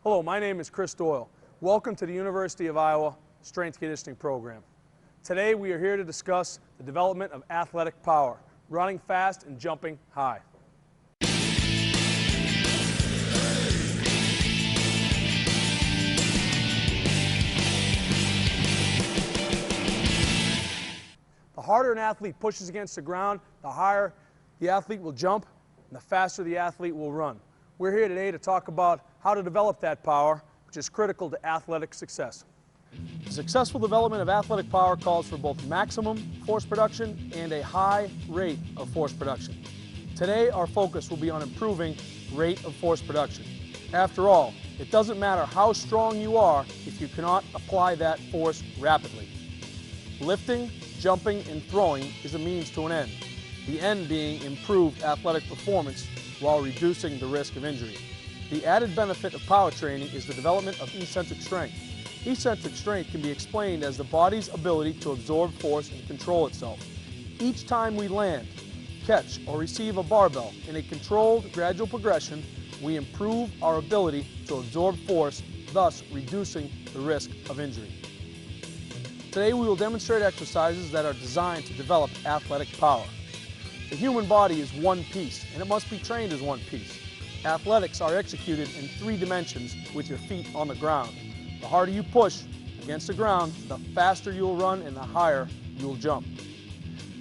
Hello, my name is Chris Doyle. Welcome to the University of Iowa Strength Conditioning Program. Today we are here to discuss the development of athletic power, running fast and jumping high. The harder an athlete pushes against the ground, the higher the athlete will jump and the faster the athlete will run. We're here today to talk about how to develop that power, which is critical to athletic success. The successful development of athletic power calls for both maximum force production and a high rate of force production. Today, our focus will be on improving rate of force production. After all, it doesn't matter how strong you are if you cannot apply that force rapidly. Lifting, jumping, and throwing is a means to an end, the end being improved athletic performance while reducing the risk of injury. The added benefit of power training is the development of eccentric strength. Eccentric strength can be explained as the body's ability to absorb force and control itself. Each time we land, catch, or receive a barbell in a controlled, gradual progression, we improve our ability to absorb force, thus reducing the risk of injury. Today we will demonstrate exercises that are designed to develop athletic power. The human body is one piece, and it must be trained as one piece. Athletics are executed in 3 dimensions with your feet on the ground. The harder you push against the ground, the faster you will run and the higher you will jump.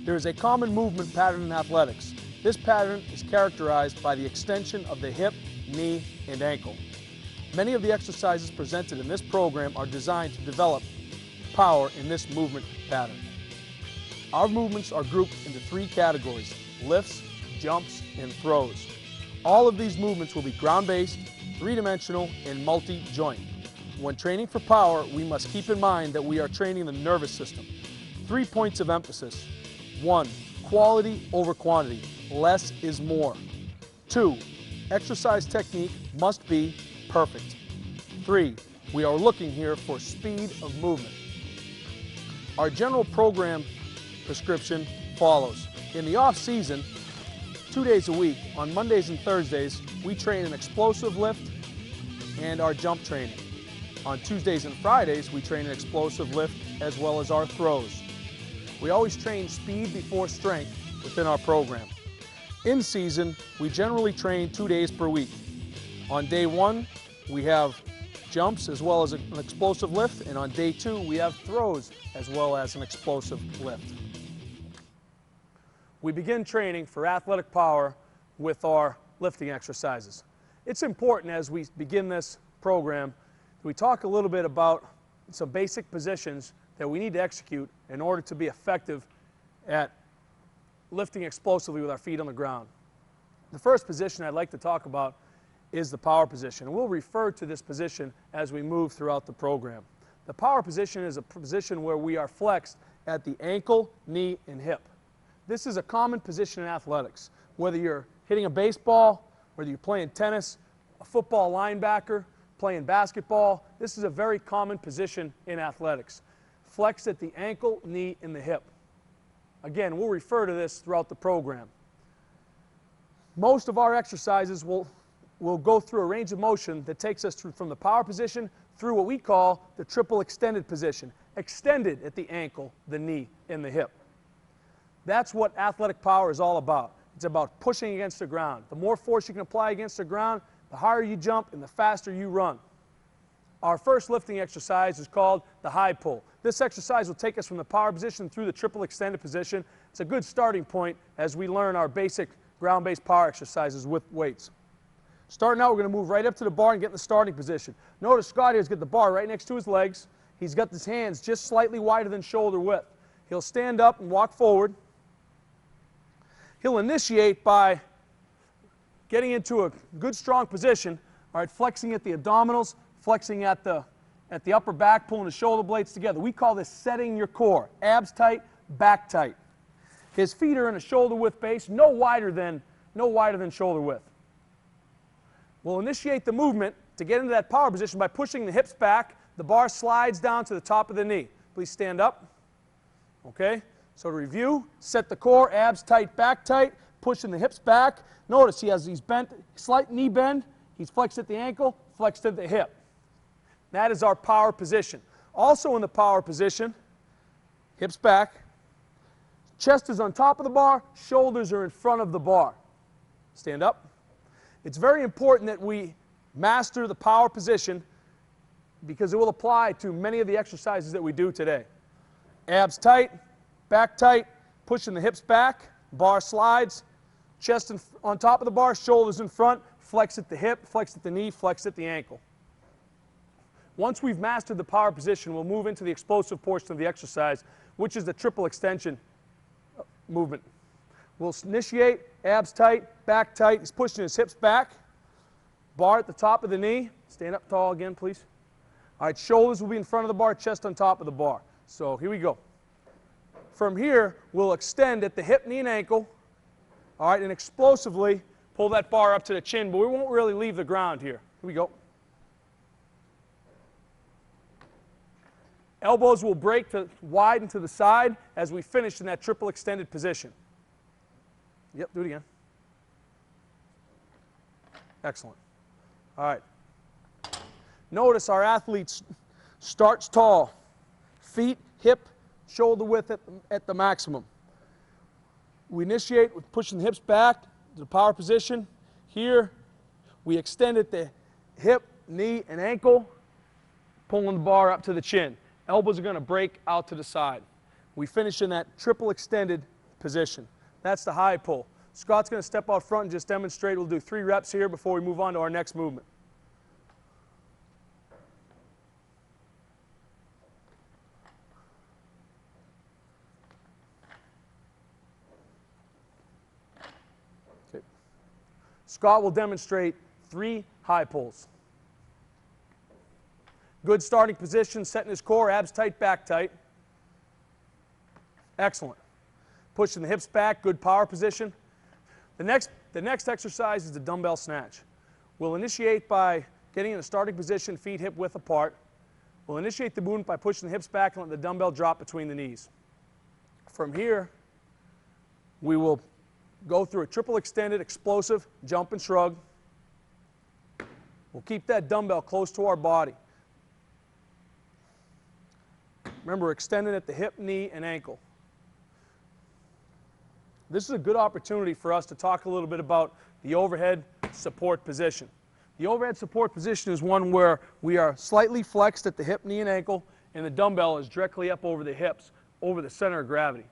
There is a common movement pattern in athletics. This pattern is characterized by the extension of the hip, knee, and ankle. Many of the exercises presented in this program are designed to develop power in this movement pattern. Our movements are grouped into 3 categories: lifts, jumps, and throws. All of these movements will be ground-based, 3-dimensional, and multi-joint. When training for power, we must keep in mind that we are training the nervous system. 3 points of emphasis. 1. Quality over quantity. Less is more. 2. Exercise technique must be perfect. 3. We are looking here for speed of movement. Our general program prescription follows. In the off-season, 2 days a week, on Mondays and Thursdays, we train an explosive lift and our jump training. On Tuesdays and Fridays, we train an explosive lift as well as our throws. We always train speed before strength within our program. In season, we generally train 2 days per week. On day 1, we have jumps as well as an explosive lift, and on day 2, we have throws as well as an explosive lift. We begin training for athletic power with our lifting exercises. It's important as we begin this program that we talk a little bit about some basic positions that we need to execute in order to be effective at lifting explosively with our feet on the ground. The first position I'd like to talk about is the power position. And we'll refer to this position as we move throughout the program. The power position is a position where we are flexed at the ankle, knee, and hip. This is a common position in athletics. Whether you're hitting a baseball, whether you're playing tennis, a football linebacker, playing basketball, this is a very common position in athletics. Flexed at the ankle, knee, and the hip. Again, we'll refer to this throughout the program. Most of our exercises will go through a range of motion that takes us from the power position through what we call the triple extended position. Extended at the ankle, the knee, and the hip. That's what athletic power is all about. It's about pushing against the ground. The more force you can apply against the ground, the higher you jump and the faster you run. Our first lifting exercise is called the high pull. This exercise will take us from the power position through the triple extended position. It's a good starting point as we learn our basic ground-based power exercises with weights. Starting out, we're going to move right up to the bar and get in the starting position. Notice Scott here has got the bar right next to his legs. He's got his hands just slightly wider than shoulder width. He'll stand up and walk forward. He'll initiate by getting into a good strong position, all right, flexing at the abdominals, flexing at the upper back, pulling the shoulder blades together. We call this setting your core. Abs tight, back tight. His feet are in a shoulder width base, no wider than shoulder width. We'll initiate the movement to get into that power position by pushing the hips back. The bar slides down to the top of the knee. Please stand up. Okay? So to review, set the core, abs tight, back tight, pushing the hips back. Notice he has these bent, slight knee bend. He's flexed at the ankle, flexed at the hip. That is our power position. Also in the power position, hips back, chest is on top of the bar, shoulders are in front of the bar. Stand up. It's very important that we master the power position because it will apply to many of the exercises that we do today. Abs tight, back tight, pushing the hips back, bar slides, chest on top of the bar, shoulders in front, flex at the hip, flex at the knee, flex at the ankle. Once we've mastered the power position, we'll move into the explosive portion of the exercise, which is the triple extension movement. We'll initiate, abs tight, back tight. He's pushing his hips back. Bar at the top of the knee. Stand up tall again, please. All right, shoulders will be in front of the bar, chest on top of the bar. So here we go. From here, we'll extend at the hip, knee, and ankle. All right, and explosively pull that bar up to the chin, but we won't really leave the ground here. Here we go. Elbows will break to widen to the side as we finish in that triple extended position. Yep, do it again. Excellent. All right. Notice our athlete starts tall. Feet, hip, shoulder width at the maximum. We initiate with pushing the hips back to the power position. Here, we extend at the hip, knee, and ankle, pulling the bar up to the chin. Elbows are going to break out to the side. We finish in that triple extended position. That's the high pull. Scott's going to step out front and just demonstrate. We'll do 3 reps here before we move on to our next movement. Okay. Scott will demonstrate 3 high pulls. Good starting position, setting his core, abs tight, back tight. Excellent. Pushing the hips back, good power position. The next exercise is the dumbbell snatch. We'll initiate by getting in a starting position, feet hip width apart. We'll initiate the movement by pushing the hips back and let the dumbbell drop between the knees. From here, we will go through a triple extended, explosive jump and shrug. We'll keep that dumbbell close to our body. Remember, extending at the hip, knee, and ankle. This is a good opportunity for us to talk a little bit about the overhead support position. The overhead support position is one where we are slightly flexed at the hip, knee, and ankle, and the dumbbell is directly up over the hips, over the center of gravity.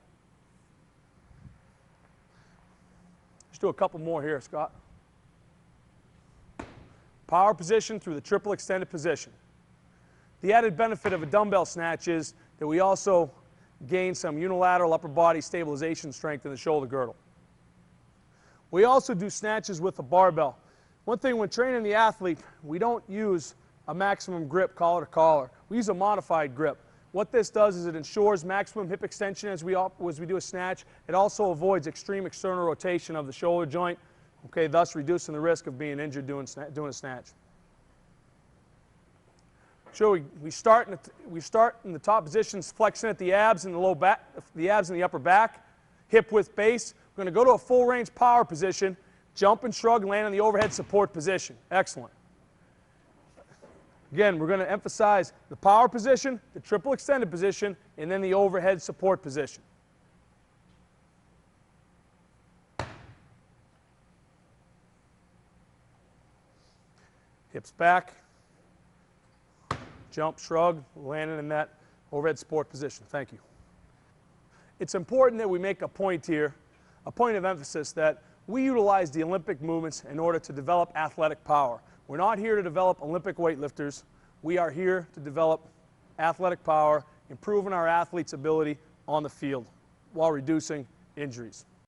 Let's do a couple more here, Scott. Power position through the triple extended position. The added benefit of a dumbbell snatch is that we also gain some unilateral upper body stabilization strength in the shoulder girdle. We also do snatches with a barbell. One thing when training the athlete, we don't use a maximum grip collar to collar. We use a modified grip. What this does is it ensures maximum hip extension as we do a snatch. It also avoids extreme external rotation of the shoulder joint, okay, thus reducing the risk of being injured doing a snatch. So we start in the top positions, flexing at the abs and the low back, the abs and the upper back, hip width base. We're going to go to a full range power position, jump and shrug, and land in the overhead support position. Excellent. Again, we're going to emphasize the power position, the triple extended position, and then the overhead support position. Hips back. Jump, shrug, landing in that overhead support position. Thank you. It's important that we make a point here, a point of emphasis, that we utilize the Olympic movements in order to develop athletic power. We're not here to develop Olympic weightlifters. We are here to develop athletic power, improving our athletes' ability on the field while reducing injuries.